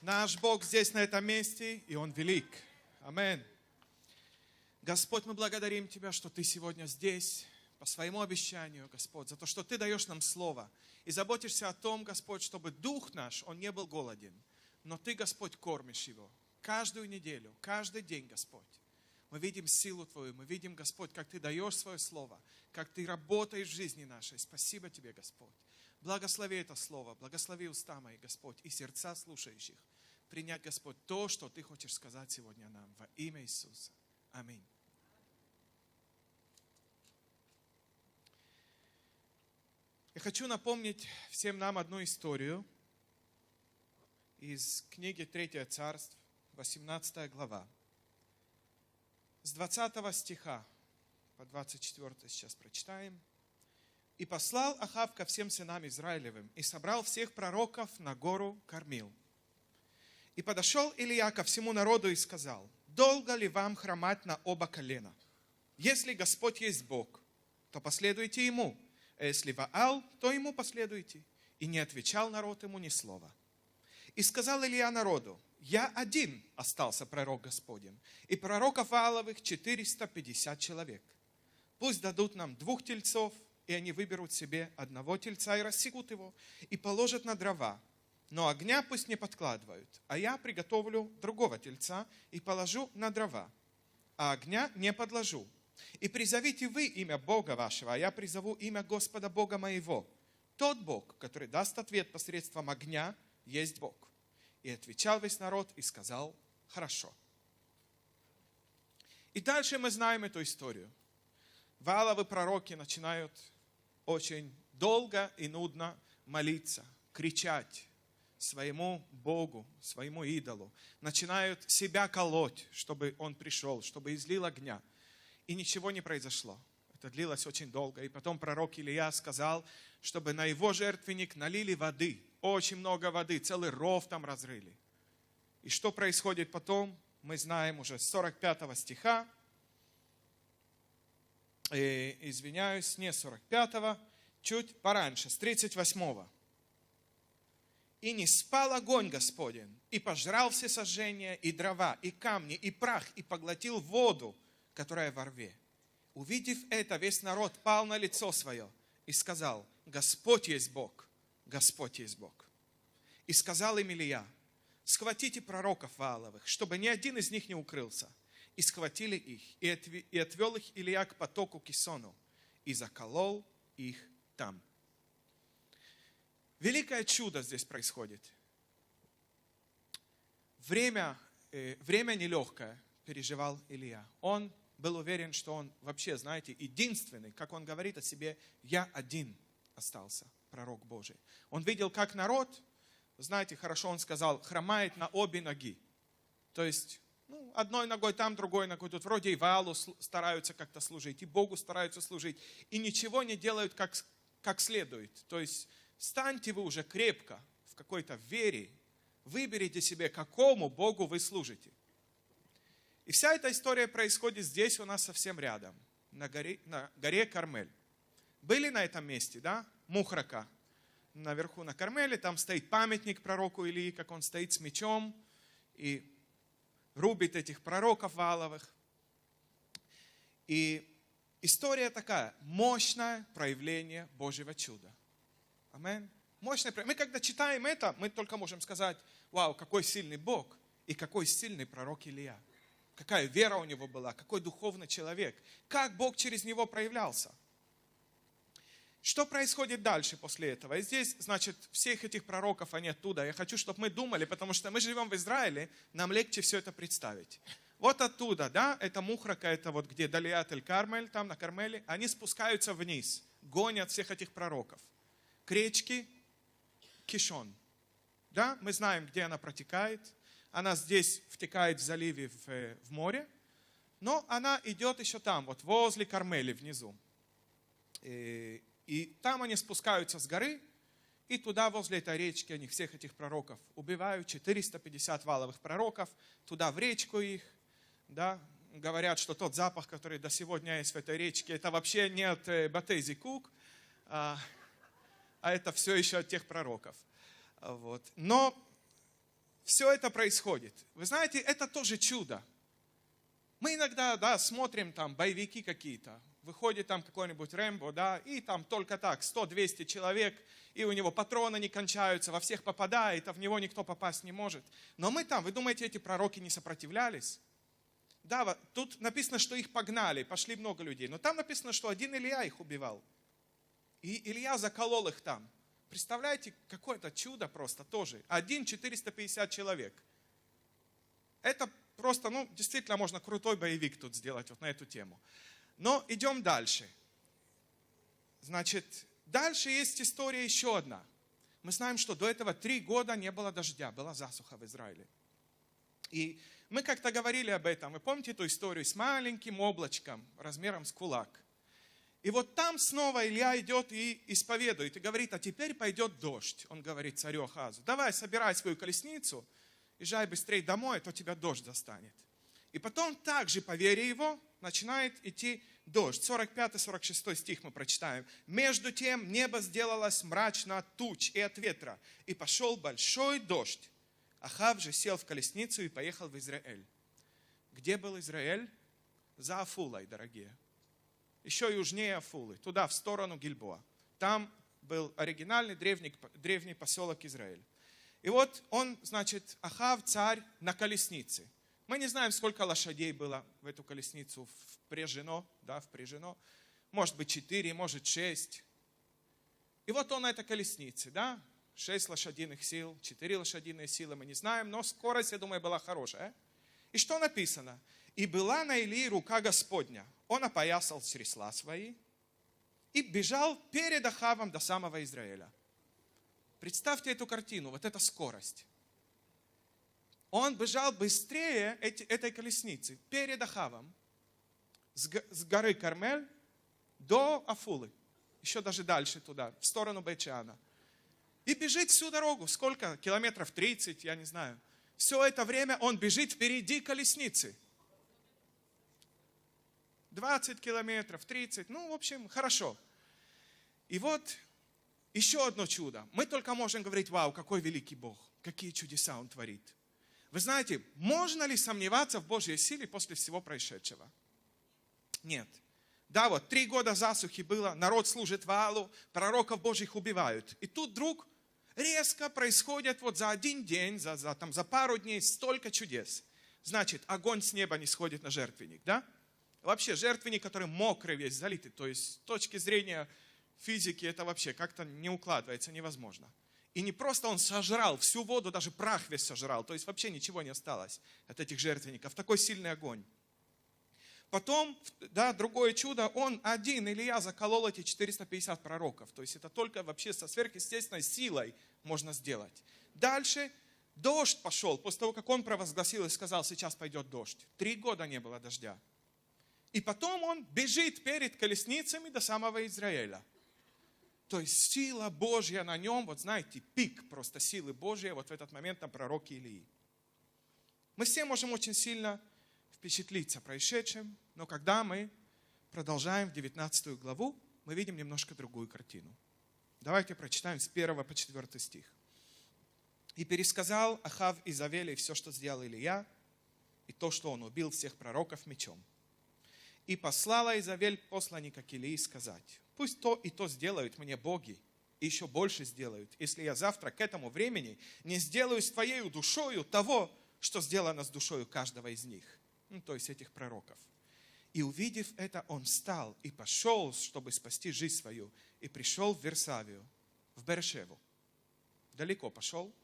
Наш Бог здесь, на этом месте, и Он велик. Аминь. Господь, мы благодарим Тебя, что Ты сегодня здесь, по своему обещанию, Господь, за то, что Ты даешь нам слово. И заботишься о том, Господь, чтобы дух наш, он не был голоден. Но Ты, Господь, кормишь его. Каждую неделю, каждый день, Господь. Мы видим силу Твою, мы видим, Господь, как Ты даешь свое слово, как Ты работаешь в жизни нашей. Спасибо Тебе, Господь. Благослови это слово, благослови уста мои, Господь, и сердца слушающих. Принять, Господь, то, что Ты хочешь сказать сегодня нам во имя Иисуса. Аминь. Я хочу напомнить всем нам одну историю из книги 3 Царств, 18 глава. С 20 стиха по 24 сейчас прочитаем. «И послал Ахав ко всем сынам Израилевым, и собрал всех пророков на гору Кармил. И подошел Илия ко всему народу и сказал: долго ли вам хромать на оба колена? Если Господь есть Бог, то последуйте Ему, а если Ваал, то Ему последуйте. И не отвечал народ ему ни слова. И сказал Илия народу: я один остался пророк Господень, и пророков Вааловых 450 человек. Пусть дадут нам 2 тельцов, и они выберут себе 1 тельца и рассекут его, и положат на дрова. Но огня пусть не подкладывают, а я приготовлю другого тельца и положу на дрова, а огня не подложу. И призовите вы имя Бога вашего, а я призову имя Господа Бога моего. Тот Бог, который даст ответ посредством огня, есть Бог». И отвечал весь народ и сказал: хорошо. И дальше мы знаем эту историю. Вааловы пророки начинают очень долго и нудно молиться, кричать своему Богу, своему идолу. Начинают себя колоть, чтобы он пришел, чтобы излил огня. И ничего не произошло. Это длилось очень долго. И потом пророк Илия сказал, чтобы на его жертвенник налили воды. Очень много воды, целый ров там разрыли. И что происходит потом, мы знаем уже с 45 стиха. Извиняюсь, не 45, чуть пораньше, с 38. «И не спал огонь Господень, и пожрал все сожжения, и дрова, и камни, и прах, и поглотил воду, которая во рве. Увидев это, весь народ пал на лицо свое и сказал: Господь есть Бог, Господь есть Бог. И сказал им Илия: схватите пророков Вааловых, чтобы ни один из них не укрылся. И схватили их, и отвел их Илия к потоку Кисону, и заколол их там». Великое чудо здесь происходит. Время нелегкое переживал Илия. Он был уверен, что он вообще, знаете, единственный, как он говорит о себе: я один остался, пророк Божий. Он видел, как народ, знаете, хорошо он сказал, хромает на обе ноги. То есть, одной ногой там, другой ногой тут. Вроде и Ваалу стараются как-то служить, и Богу стараются служить. И ничего не делают как следует. То есть, станьте вы уже крепко в какой-то вере, выберите себе, какому Богу вы служите. И вся эта история происходит здесь у нас совсем рядом, на горе Кармель. Были на этом месте, да? Мухрака. Наверху на Кармеле, там стоит памятник пророку Илии, как он стоит с мечом и рубит этих пророков Вааловых. И история такая: мощное проявление Божьего чуда. Аминь. Мощное проявление. Мы когда читаем это, мы только можем сказать: вау, какой сильный Бог и какой сильный пророк Илия. Какая вера у него была, какой духовный человек. Как Бог через него проявлялся. Что происходит дальше после этого? И здесь, значит, всех этих пророков, они оттуда. Я хочу, чтобы мы думали, потому что мы живем в Израиле, нам легче все это представить. Вот оттуда, да, это Мухрака, это вот где Далиат-эль-Кармель, там на Кармеле, они спускаются вниз, гонят всех этих пророков к речке Кишон. Да, мы знаем, где она протекает. Она здесь втекает в заливе в море, но она идет еще там, вот возле Кармели внизу. И там они спускаются с горы, и туда, возле этой речки, они всех этих пророков убивают, 450 Вааловых пророков, туда в речку их, да, говорят, что тот запах, который до сегодня есть в этой речке, это вообще не от Батей-Зикук, а это все еще от тех пророков. Вот. Но все это происходит. Вы знаете, это тоже чудо. Мы иногда, смотрим там боевики какие-то. Выходит там какой-нибудь Рэмбо, и там только так, 100-200 человек, и у него патроны не кончаются, во всех попадает, а в него никто попасть не может. Но мы там, вы думаете, эти пророки не сопротивлялись? Да, тут написано, что их погнали, пошли много людей. Но там написано, что один Илья их убивал. И Илья заколол их там. Представляете, какое-то чудо просто тоже. 450 человек. Это просто, действительно можно крутой боевик тут сделать вот на эту тему. Но идем дальше. Значит, дальше есть история еще одна. Мы знаем, что до этого 3 года не было дождя, была засуха в Израиле. И мы как-то говорили об этом. Вы помните эту историю с маленьким облачком размером с кулак? И вот там снова Илья идет и исповедует, и говорит, а теперь пойдет дождь. Он говорит царю Ахазу, давай собирай свою колесницу, езжай быстрее домой, а то тебя дождь застанет. И потом также, по вере его, начинает идти дождь. 45-46 стих мы прочитаем. «Между тем небо сделалось мрачно от туч и от ветра, и пошел большой дождь. Ахав же сел в колесницу и поехал в Израиль». Где был Израиль? За Афулой, дорогие. Еще южнее Афулы, туда, в сторону Гильбоа. Там был оригинальный древний поселок Израиль. И вот он, значит, Ахав, царь, на колеснице. Мы не знаем, сколько лошадей было в эту колесницу впряжено. Может быть 4, может 6. И вот он на этой колеснице, 6 лошадиных сил, 4 лошадиные силы, мы не знаем, но скорость, я думаю, была хорошая. И что написано? «И была на Илии рука Господня. Он опоясал чресла свои и бежал перед Ахавом до самого Израиля». Представьте эту картину, вот эта скорость. Он бежал быстрее этой колесницы перед Ахавом с горы Кармель до Афулы. Еще даже дальше туда, в сторону Бейт-Шеана. И бежит всю дорогу. Сколько? Километров 30, я не знаю. Все это время он бежит впереди колесницы. 20 километров, 30, в общем, хорошо. И вот еще одно чудо. Мы только можем говорить, вау, какой великий Бог, какие чудеса Он творит. Вы знаете, можно ли сомневаться в Божьей силе после всего происшедшего? Нет. Да, вот 3 года засухи было, народ служит Ваалу, пророков Божьих убивают. И тут вдруг резко происходит вот за один день, за пару дней столько чудес. Значит, огонь с неба не сходит на жертвенник, да? Вообще, жертвенник, который мокрый весь, залитый, то есть с точки зрения физики это вообще как-то не укладывается, невозможно. И не просто он сожрал всю воду, даже прах весь сожрал, то есть вообще ничего не осталось от этих жертвенников. Такой сильный огонь. Потом, другое чудо, он один, Илья, заколол эти 450 пророков. То есть это только вообще со сверхъестественной силой можно сделать. Дальше дождь пошел, после того, как он провозгласил и сказал, сейчас пойдет дождь. 3 года не было дождя. И потом он бежит перед колесницами до самого Израиля. То есть сила Божья на нем, вот знаете, пик просто силы Божьей вот в этот момент на пророке Илии. Мы все можем очень сильно впечатлиться происшедшим, но когда мы продолжаем в 19 главу, мы видим немножко другую картину. Давайте прочитаем с 1 по 4 стих. «И пересказал Ахав Изавеле все, что сделал Илия, и то, что он убил всех пророков мечом. И послала Изавель посланника к Илии сказать, пусть то и то сделают мне боги, и еще больше сделают, если я завтра к этому времени не сделаю с твоею душою того, что сделано с душою каждого из них». То есть этих пророков. «И увидев это, он встал и пошел, чтобы спасти жизнь свою, и пришел в Версавию, в Бершеву». Далеко пошел,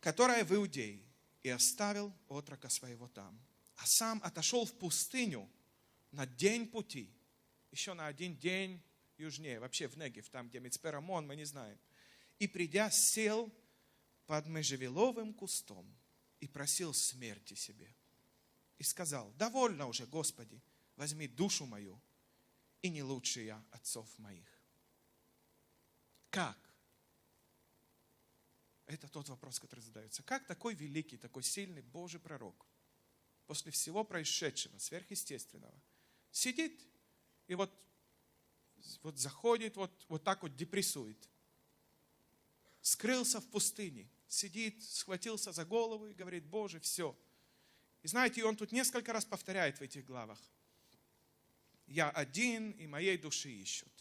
которая в Иудее, и оставил отрока своего там. А сам отошел в пустыню на день пути, еще на 1 день южнее, вообще в Негев, там, где Мицпе-Рамон, мы не знаем. И придя, сел под можжевеловым кустом и просил смерти себе. И сказал, довольно уже, Господи, возьми душу мою, и не лучше я отцов моих. Как? Это тот вопрос, который задается. Как такой великий, такой сильный Божий пророк после всего происшедшего, сверхъестественного, сидит и вот заходит, вот так вот депрессует. Скрылся в пустыне, сидит, схватился за голову и говорит: Боже, все. И знаете, он тут несколько раз повторяет в этих главах: я один, и моей души ищут.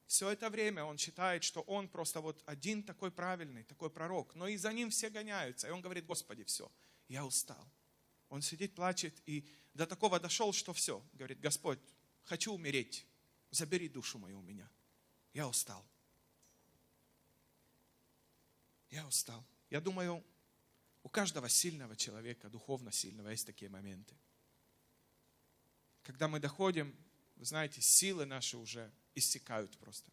Все это время он считает, что он просто вот один такой правильный, такой пророк. Но и за ним все гоняются. И он говорит: Господи, все, я устал. Он сидит, плачет, и до такого дошел, что все. Говорит: Господь, хочу умереть. Забери душу мою у меня. Я устал. Я устал. Я думаю, у каждого сильного человека, духовно сильного, есть такие моменты. Когда мы доходим, вы знаете, силы наши уже иссякают просто.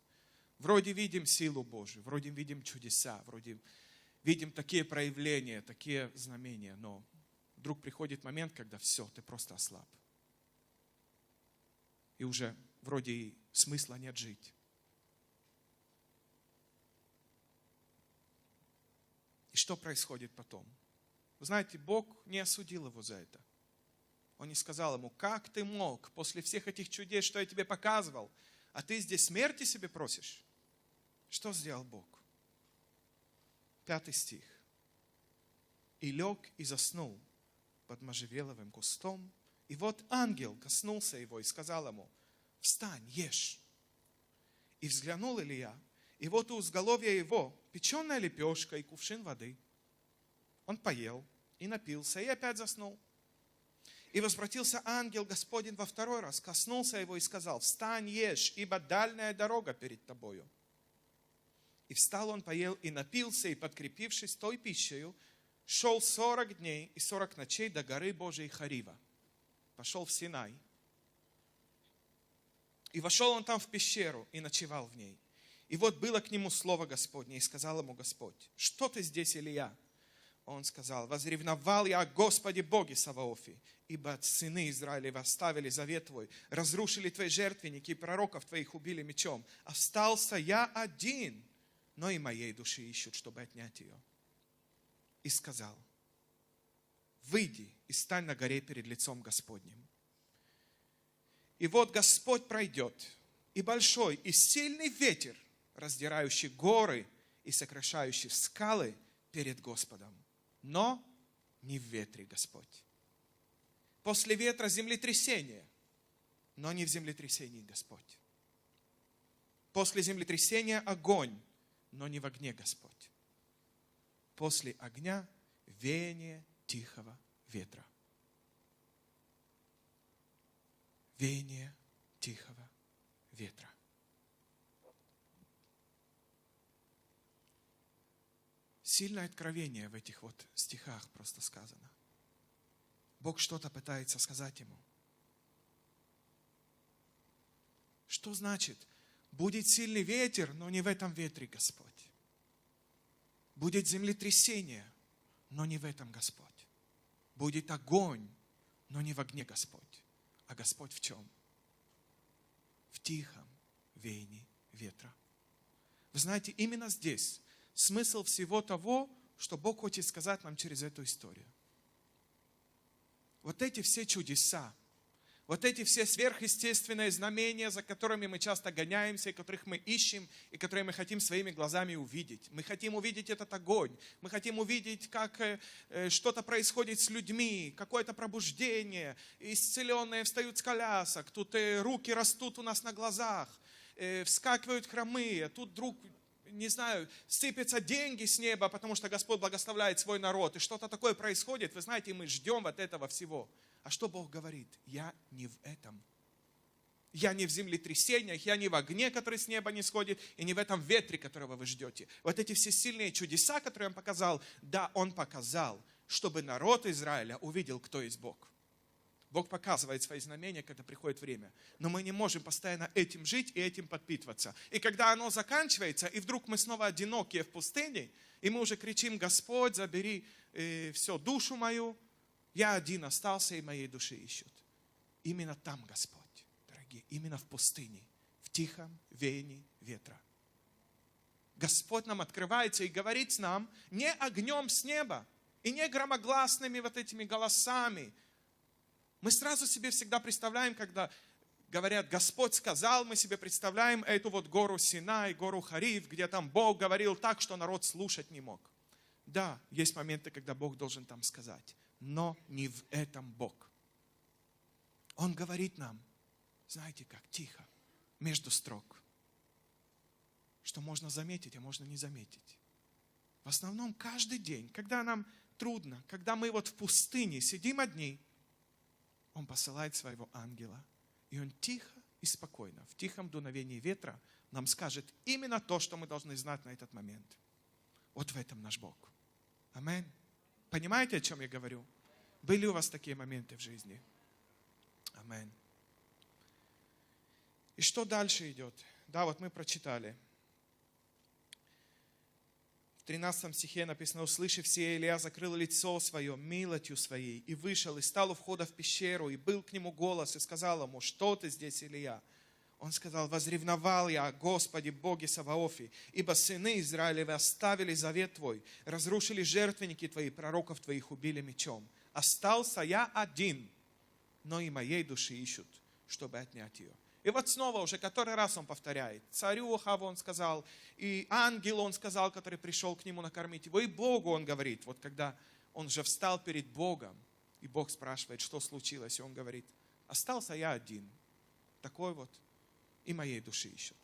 Вроде видим силу Божию, вроде видим чудеса, вроде видим такие проявления, такие знамения, но вдруг приходит момент, когда все, ты просто ослаб. И уже вроде и смысла нет жить. И что происходит потом? Вы знаете, Бог не осудил его за это. Он не сказал ему: как ты мог после всех этих чудес, что я тебе показывал, а ты здесь смерти себе просишь? Что сделал Бог? 5 стих. И лег и заснул под можжевеловым кустом. И вот ангел коснулся его и сказал ему: встань, ешь. И взглянул Илия, и вот у изголовья его печеная лепешка и кувшин воды. Он поел и напился, и опять заснул. И возвратился ангел Господень во второй раз, коснулся его и сказал: встань, ешь, ибо дальняя дорога перед тобою. И встал он, поел и напился, и, подкрепившись той пищею, шел 40 дней и 40 ночей до горы Божией Харива. Пошел в Синай. И вошел он там в пещеру и ночевал в ней. И вот было к нему слово Господне, и сказал ему Господь: что ты здесь, Илия? Он сказал: возревновал я о Господе Боге Саваофе, ибо сыны Израилевы оставили завет твой, разрушили твои жертвенники, и пророков твоих убили мечом. Остался я один, но и моей души ищут, чтобы отнять ее. И сказал: выйди и стань на горе перед лицом Господним. И вот Господь пройдет, и большой, и сильный ветер, раздирающий горы и сокрушающий скалы перед Господом. Но не в ветре Господь. После ветра землетрясение, но не в землетрясении Господь. После землетрясения огонь, но не в огне Господь. После огня веяние тихого ветра. Веяние тихого ветра. Сильное откровение в этих вот стихах просто сказано. Бог что-то пытается сказать ему. Что значит? Будет сильный ветер, но не в этом ветре Господь. Будет землетрясение, но не в этом Господь. Будет огонь, но не в огне Господь. А Господь в чем? В тихом веянии ветра. Вы знаете, именно здесь смысл всего того, что Бог хочет сказать нам через эту историю. Вот эти все чудеса, вот эти все сверхъестественные знамения, за которыми мы часто гоняемся, и которых мы ищем, и которые мы хотим своими глазами увидеть. Мы хотим увидеть этот огонь, мы хотим увидеть, как что-то происходит с людьми, какое-то пробуждение, исцеленные встают с колясок, тут руки растут у нас на глазах, вскакивают хромые, тут вдруг, не знаю, сыпятся деньги с неба, потому что Господь благословляет свой народ, и что-то такое происходит, вы знаете, мы ждем от этого всего. А что Бог говорит? Я не в этом. Я не в землетрясениях, я не в огне, который с неба не сходит, и не в этом ветре, которого вы ждете. Вот эти все сильные чудеса, которые Он показал, да, Он показал, чтобы народ Израиля увидел, кто есть Бог. Бог показывает свои знамения, когда приходит время. Но мы не можем постоянно этим жить и этим подпитываться. И когда оно заканчивается, и вдруг мы снова одинокие в пустыне, и мы уже кричим: Господь, забери все, душу мою, я один остался, и моей души ищут. Именно там Господь, дорогие, именно в пустыне, в тихом веянии ветра. Господь нам открывается и говорит с нам не огнем с неба, и не громогласными вот этими голосами. Мы сразу себе всегда представляем, когда говорят: Господь сказал, мы себе представляем эту вот гору Синай, гору Харив, где там Бог говорил так, что народ слушать не мог. Да, есть моменты, когда Бог должен там сказать, но не в этом Бог. Он говорит нам, знаете как, тихо, между строк, что можно заметить, а можно не заметить. В основном каждый день, когда нам трудно, когда мы вот в пустыне сидим одни, Он посылает своего ангела, и Он тихо и спокойно, в тихом дуновении ветра нам скажет именно то, что мы должны знать на этот момент. Вот в этом наш Бог. Аминь. Понимаете, о чем я говорю? Были у вас такие моменты в жизни? Аминь. И что дальше идет? Да, вот мы прочитали. В 13 стихе написано: «Услышав сие, Илия закрыл лицо свое милостью своей, и вышел, и стал у входа в пещеру, и был к нему голос, и сказал ему: что ты здесь, Илия? Он сказал: возревновал я о Господе Боге Саваофе, ибо сыны Израилевы оставили завет Твой, разрушили жертвенники Твои, пророков Твоих убили мечом. Остался я один, но и моей души ищут, чтобы отнять ее». И вот снова уже который раз он повторяет. Царю Ахаву он сказал, и ангелу он сказал, который пришел к нему накормить его, и Богу он говорит. Вот когда он же встал перед Богом, и Бог спрашивает, что случилось, и он говорит: остался я один, такой вот, и моей души ищут.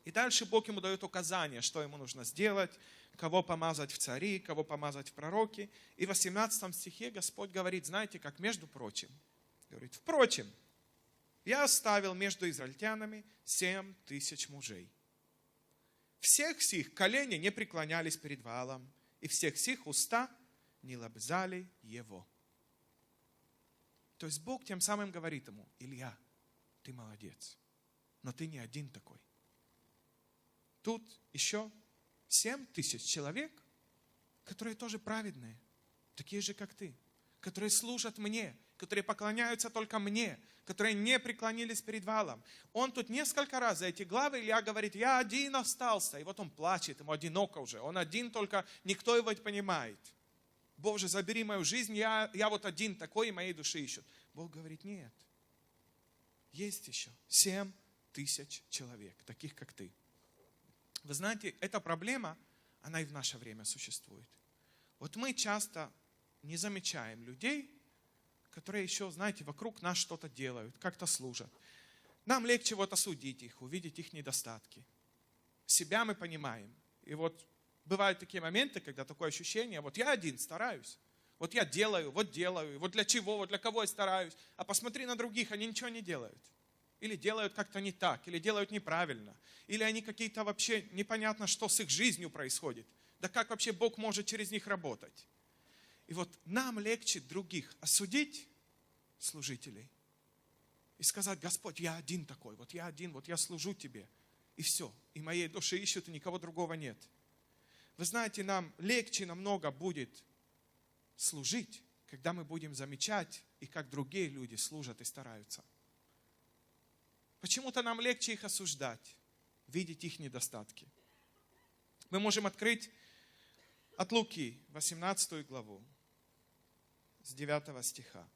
И дальше Бог ему дает указания, что ему нужно сделать, кого помазать в цари, кого помазать в пророки. И в 18 стихе Господь говорит, знаете, как между прочим, говорит: впрочем, я оставил между израильтянами 7000 мужей. Всех сих колени не преклонялись перед Ваалом, и всех сих уста не лобзали его. То есть Бог тем самым говорит ему: Илья, ты молодец, но ты не один такой. Тут еще 7000 человек, которые тоже праведные, такие же, как ты, которые служат мне, которые поклоняются только мне, которые не преклонились перед Ваалом. Он тут несколько раз за эти главы, Илья говорит: я один остался. И вот он плачет, ему одиноко уже. Он один, только никто его не понимает. Боже, забери мою жизнь, я вот один такой, и моей души ищут. Бог говорит: нет. Есть еще 7000 человек, таких как ты. Вы знаете, эта проблема, она и в наше время существует. Вот мы часто не замечаем людей, которые еще, знаете, вокруг нас что-то делают, как-то служат. Нам легче вот осудить их, увидеть их недостатки. Себя мы понимаем. И вот бывают такие моменты, когда такое ощущение: вот я один стараюсь, вот я делаю, вот для чего, вот для кого я стараюсь. А посмотри на других, они ничего не делают. Или делают как-то не так, или делают неправильно. Или они какие-то вообще непонятно, что с их жизнью происходит. Да как вообще Бог может через них работать? И вот нам легче других осудить, служителей, и сказать: Господь, я один такой, вот я один, вот я служу Тебе. И все, и моей души ищут, и никого другого нет. Вы знаете, нам легче намного будет служить, когда мы будем замечать, и как другие люди служат и стараются. Почему-то нам легче их осуждать, видеть их недостатки. Мы можем открыть от Луки 18 главу, с 9 стиха.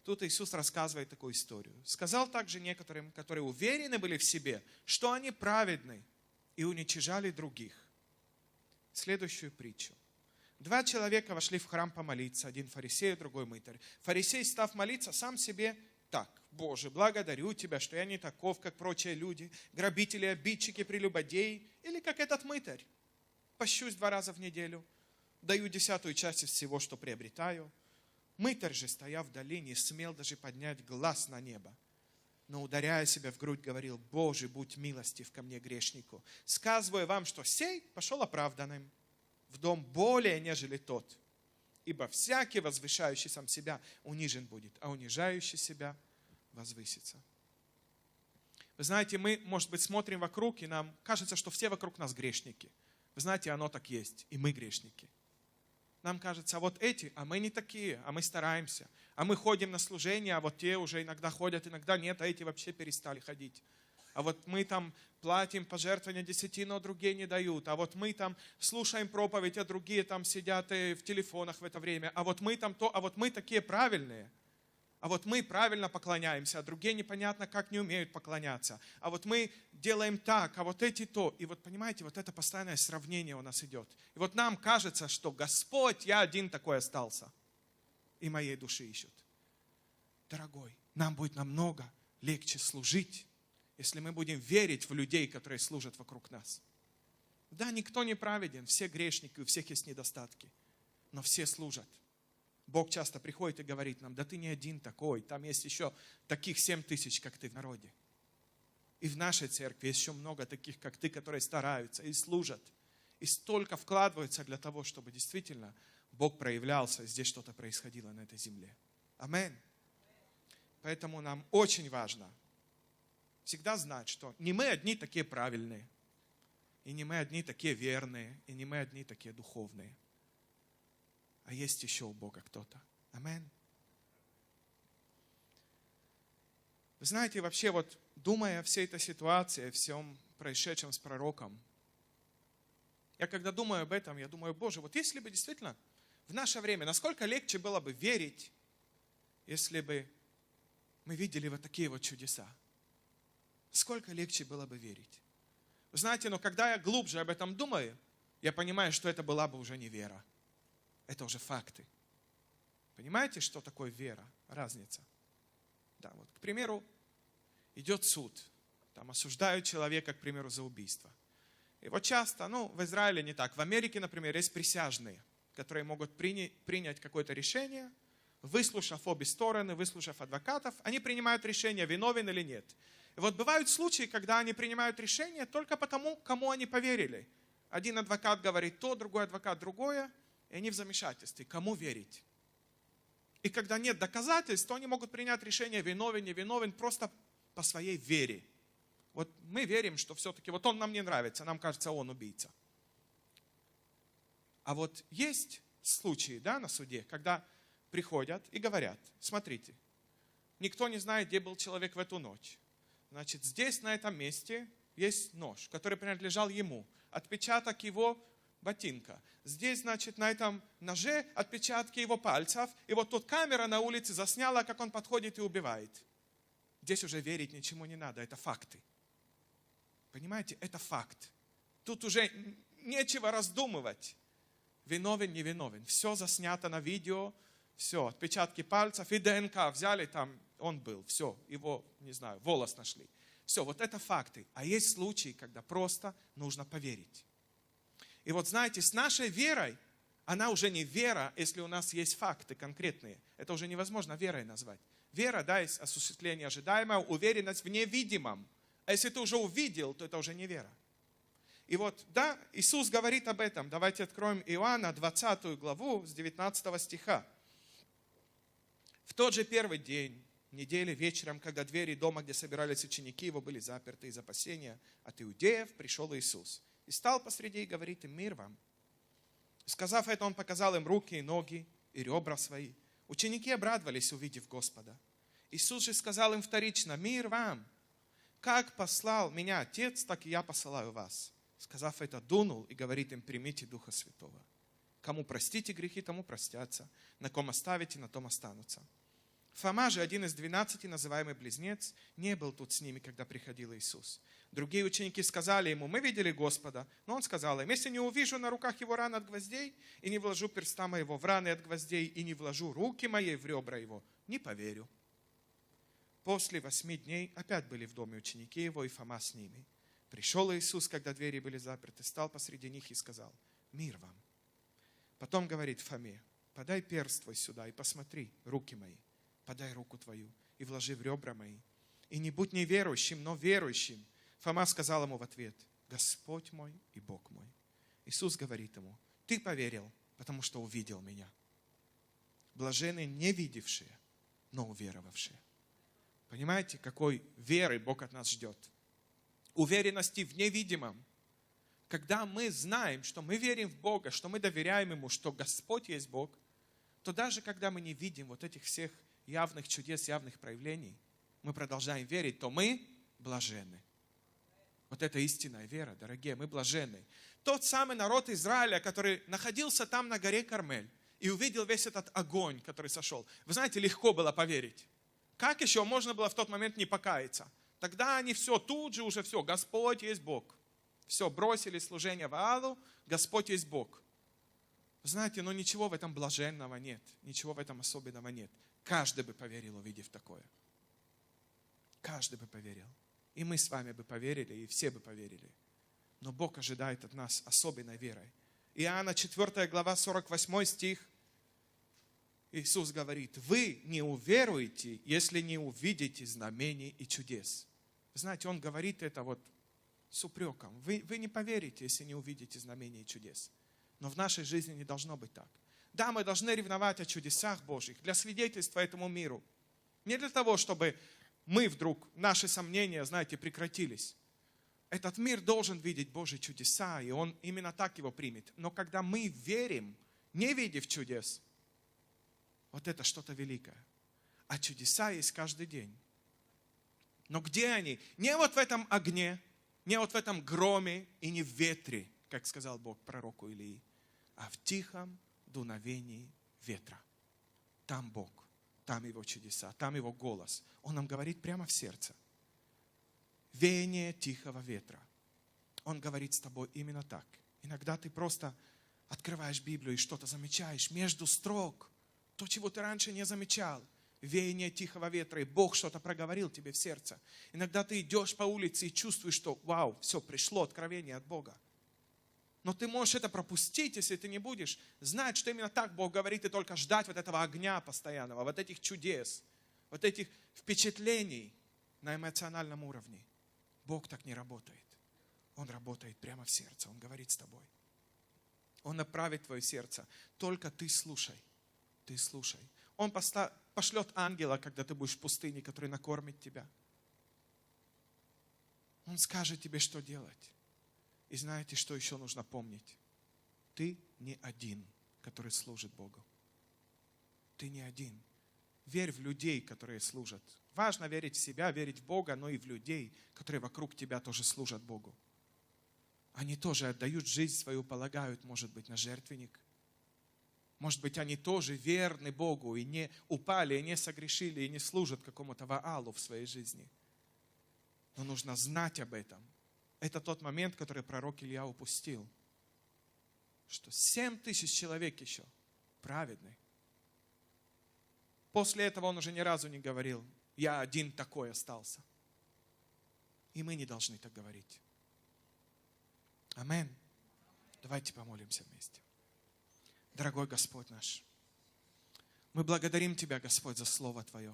Тут Иисус рассказывает такую историю. «Сказал также некоторым, которые уверены были в себе, что они праведны, и уничижали других». Следующую притчу. 2 человека вошли в храм помолиться, один фарисей, другой мытарь. Фарисей, став молиться, сам себе так: «Боже, благодарю Тебя, что я не таков, как прочие люди, грабители, обидчики, прелюбодеи, или как этот мытарь. Пощусь 2 раза в неделю, даю 10% часть из всего, что приобретаю». Мытарь же, стоя вдали, не смел даже поднять глаз на небо, но, ударяя себя в грудь, говорил: «Боже, будь милостив ко мне, грешнику. Сказываю вам, что сей пошел оправданным в дом более, нежели тот. Ибо всякий, возвышающий сам себя, унижен будет, а унижающий себя возвысится». Вы знаете, мы, может быть, смотрим вокруг, и нам кажется, что все вокруг нас грешники. Вы знаете, оно так есть, и мы грешники. Нам кажется, а вот эти, а мы не такие, а мы стараемся. А мы ходим на служение, а вот те уже иногда ходят, иногда нет, а эти вообще перестали ходить. А вот мы там платим пожертвования десятину, а другие не дают. А вот мы там слушаем проповедь, а другие там сидят в телефонах в это время. А вот мы там то, а вот мы такие правильные. А вот мы правильно поклоняемся, а другие непонятно, как не умеют поклоняться. А вот мы делаем так, а вот эти то. И вот понимаете, вот это постоянное сравнение у нас идет. И вот нам кажется, что Господь, я один такой остался. И моей души ищут. Дорогой, нам будет намного легче служить, если мы будем верить в людей, которые служат вокруг нас. Да, никто не праведен, все грешники, у всех есть недостатки, но все служат. Бог часто приходит и говорит нам, да ты не один такой, там есть еще таких 7000, как ты в народе. И в нашей церкви есть еще много таких, как ты, которые стараются и служат. И столько вкладываются для того, чтобы действительно Бог проявлялся, здесь что-то происходило на этой земле. Аминь. Поэтому нам очень важно всегда знать, что не мы одни такие правильные, и не мы одни такие верные, и не мы одни такие духовные. А есть еще у Бога кто-то. Аминь. Вы знаете, вообще вот думая о всей этой ситуации, о всем происшедшем с пророком, я когда думаю об этом, я думаю, Боже, вот если бы действительно в наше время, насколько легче было бы верить, если бы мы видели вот такие вот чудеса. Сколько легче было бы верить. Вы знаете, но когда я глубже об этом думаю, я понимаю, что это была бы уже не вера. Это уже факты. Понимаете, что такое вера? Разница. Да, вот, к примеру, идет суд. Там осуждают человека, к примеру, за убийство. И вот часто, в Израиле не так. В Америке, например, есть присяжные, которые могут принять какое-то решение, выслушав обе стороны, выслушав адвокатов, они принимают решение, виновен или нет. И вот бывают случаи, когда они принимают решение только потому, кому они поверили. Один адвокат говорит то, другой адвокат другое, и они в замешательстве. Кому верить? И когда нет доказательств, то они могут принять решение, виновен, не виновен, просто по своей вере. Вот мы верим, что все-таки вот он нам не нравится, нам кажется, он убийца. А вот есть случаи, на суде, когда приходят и говорят, смотрите, никто не знает, где был человек в эту ночь. Значит, здесь, на этом месте, есть нож, который принадлежал ему. Отпечаток его ботинка. Здесь, значит, на этом ноже отпечатки его пальцев. И вот тут камера на улице засняла, как он подходит и убивает. Здесь уже верить ничему не надо, это факты. Понимаете, это факт. Тут уже нечего раздумывать. Виновен, не виновен. Все заснято на видео, все, отпечатки пальцев и ДНК взяли, там он был, все, его, не знаю, волос нашли. Все, вот это факты. А есть случаи, когда просто нужно поверить. И вот знаете, с нашей верой, она уже не вера, если у нас есть факты конкретные. Это уже невозможно верой назвать. Вера, есть осуществление ожидаемого, уверенность в невидимом. А если ты уже увидел, то это уже не вера. И вот, Иисус говорит об этом. Давайте откроем Иоанна 20 главу с 19 стиха. В тот же первый день недели вечером, когда двери дома, где собирались ученики его, были заперты из опасения от иудеев, пришел Иисус. И стал посреди и говорит им: мир вам. Сказав это, он показал им руки и ноги и ребра свои. Ученики обрадовались, увидев Господа. Иисус же сказал им вторично: мир вам. Как послал меня Отец, так и я посылаю вас. Сказав это, дунул и говорит им: примите Духа Святого. Кому простите грехи, тому простятся. На ком оставите, на том останутся. Фома же, один из 12, называемый Близнец, не был тут с ними, когда приходил Иисус. Другие ученики сказали ему: мы видели Господа. Но он сказал им: если не увижу на руках его ран от гвоздей, и не вложу перста моего в раны от гвоздей, и не вложу руки моей в ребра его, не поверю. После 8 дней опять были в доме ученики его, и Фома с ними. Пришел Иисус, когда двери были заперты, стал посреди них и сказал: мир вам. Потом говорит Фоме: подай перст твой сюда и посмотри руки мои. Подай руку твою и вложи в ребра мои. И не будь неверующим, но верующим. Фома сказал ему в ответ: Господь мой и Бог мой. Иисус говорит ему: ты поверил, потому что увидел меня. Блаженны не видевшие, но уверовавшие. Понимаете, какой веры Бог от нас ждет? Уверенности в невидимом. Когда мы знаем, что мы верим в Бога, что мы доверяем Ему, что Господь есть Бог, то даже когда мы не видим вот этих всех явных чудес, явных проявлений, мы продолжаем верить, то мы блаженны. Вот это истинная вера, дорогие, мы блаженны. Тот самый народ Израиля, который находился там на горе Кармель и увидел весь этот огонь, который сошел. Вы знаете, легко было поверить. как еще можно было в тот момент не покаяться? Тогда они все, тут же уже все, Господь есть Бог. Все, бросили служение Ваалу, Господь есть Бог. Знаете, но ничего в этом блаженного нет, ничего в этом особенного нет. Каждый бы поверил, увидев такое. Каждый бы поверил. И мы с вами бы поверили, и все бы поверили. Но Бог ожидает от нас особенной верой. Иоанна 4 глава 48 стих. Иисус говорит: вы не уверуете, если не увидите знамений и чудес. Знаете, Он говорит это вот с упреком. Вы не поверите, если не увидите знамений и чудес. Но в нашей жизни не должно быть так. Да, мы должны ревновать о чудесах Божьих для свидетельства этому миру. Не для того, чтобы мы вдруг, наши сомнения, знаете, прекратились. Этот мир должен видеть Божьи чудеса, и он именно так его примет. Но когда мы верим, не видев чудес, вот это что-то великое. А чудеса есть каждый день. Но где они? Не вот в этом огне, не вот в этом громе и не в ветре, как сказал Бог пророку Илии, а в тихом дуновении ветра. Там Бог, там Его чудеса, там Его голос. Он нам говорит прямо в сердце. Веяние тихого ветра. Он говорит с тобой именно так. Иногда ты просто открываешь Библию и что-то замечаешь между строк. То, чего ты раньше не замечал. Веяние тихого ветра, и Бог что-то проговорил тебе в сердце. Иногда ты идешь по улице и чувствуешь, что вау, все, пришло откровение от Бога. Но ты можешь это пропустить, если ты не будешь знать, что именно так Бог говорит, и только ждать вот этого огня постоянного, вот этих чудес, вот этих впечатлений на эмоциональном уровне. Бог так не работает. Он работает прямо в сердце, Он говорит с тобой. Он направит твое сердце. Только ты слушай. Ты слушай. Он пошлет ангела, когда ты будешь в пустыне, который накормит тебя. Он скажет тебе, что делать. И знаете, что еще нужно помнить? Ты не один, который служит Богу. Ты не один. Верь в людей, которые служат. Важно верить в себя, верить в Бога, но и в людей, которые вокруг тебя тоже служат Богу. Они тоже отдают жизнь свою, полагают, может быть, на жертвенник. Может быть, они тоже верны Богу и не упали, и не согрешили, и не служат какому-то Ваалу в своей жизни. Но нужно знать об этом. Это тот момент, который пророк Илья упустил. Что 7000 человек еще праведны. После этого он уже ни разу не говорил: я один такой остался. И мы не должны так говорить. Аминь. Давайте помолимся вместе. Дорогой Господь наш, мы благодарим Тебя, Господь, за Слово Твое.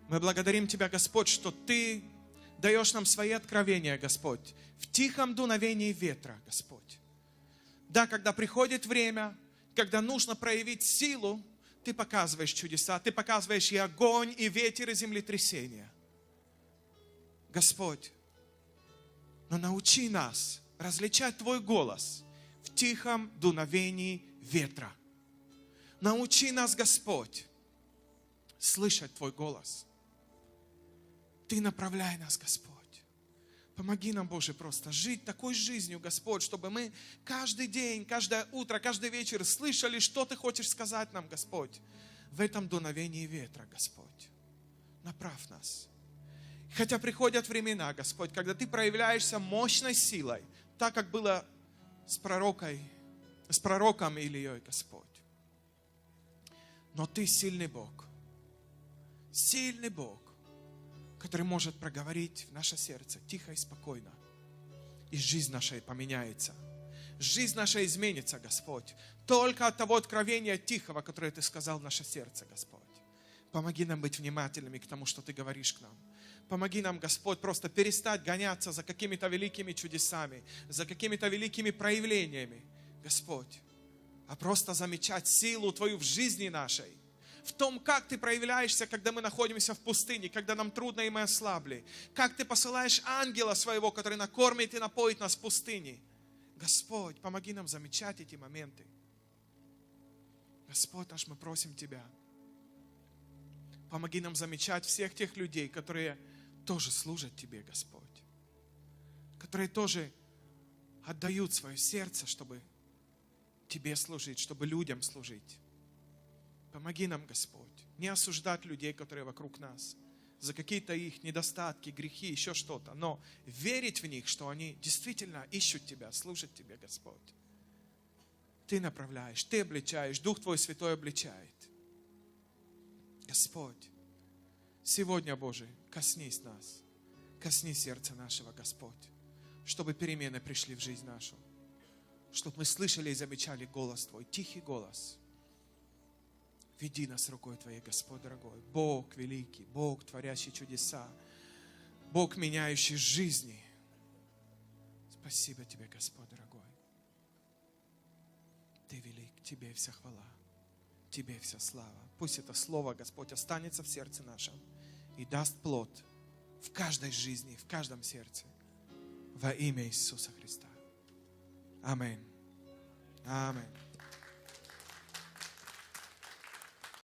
Мы благодарим Тебя, Господь, что Ты даешь нам свои откровения, Господь, в тихом дуновении ветра, Господь. Да, когда приходит время, когда нужно проявить силу, Ты показываешь чудеса, Ты показываешь и огонь, и ветер, и землетрясения. Господь, но научи нас различать Твой голос в тихом дуновении ветра. Научи нас, Господь, слышать Твой голос. Ты направляй нас, Господь. Помоги нам, Боже, просто жить такой жизнью, Господь, чтобы мы каждый день, каждое утро, каждый вечер слышали, что Ты хочешь сказать нам, Господь, в этом дуновении ветра, Господь. Направь нас. Хотя приходят времена, Господь, когда Ты проявляешься мощной силой, так как было с пророком Илией, Господь. Но Ты сильный Бог, который может проговорить в наше сердце тихо и спокойно. И жизнь наша поменяется. Жизнь наша изменится, Господь. Только от того откровения тихого, которое Ты сказал в наше сердце, Господь. Помоги нам быть внимательными к тому, что Ты говоришь к нам. Помоги нам, Господь, просто перестать гоняться за какими-то великими чудесами, за какими-то великими проявлениями, Господь, а просто замечать силу Твою в жизни нашей, в том, как Ты проявляешься, когда мы находимся в пустыне, когда нам трудно и мы ослабли, как Ты посылаешь ангела Своего, который накормит и напоит нас в пустыне. Господь, помоги нам замечать эти моменты. Господь наш, мы просим Тебя, помоги нам замечать всех тех людей, которые тоже служат Тебе, Господь. Которые тоже отдают свое сердце, чтобы Тебе служить, чтобы людям служить. Помоги нам, Господь, не осуждать людей, которые вокруг нас, за какие-то их недостатки, грехи, еще что-то, но верить в них, что они действительно ищут Тебя, служат Тебе, Господь. Ты направляешь, Ты обличаешь, Дух Твой Святой обличает. Господь, сегодня, Божий, коснись нас, косни сердца нашего, Господь, чтобы перемены пришли в жизнь нашу, чтобы мы слышали и замечали голос Твой, тихий голос. Веди нас рукой Твоей, Господь дорогой. Бог великий, Бог, творящий чудеса, Бог, меняющий жизни. Спасибо Тебе, Господь дорогой. Ты велик, Тебе вся хвала, Тебе вся слава. Пусть это слово, Господь, останется в сердце нашем и даст плод в каждой жизни, в каждом сердце. Во имя Иисуса Христа. Аминь. Аминь.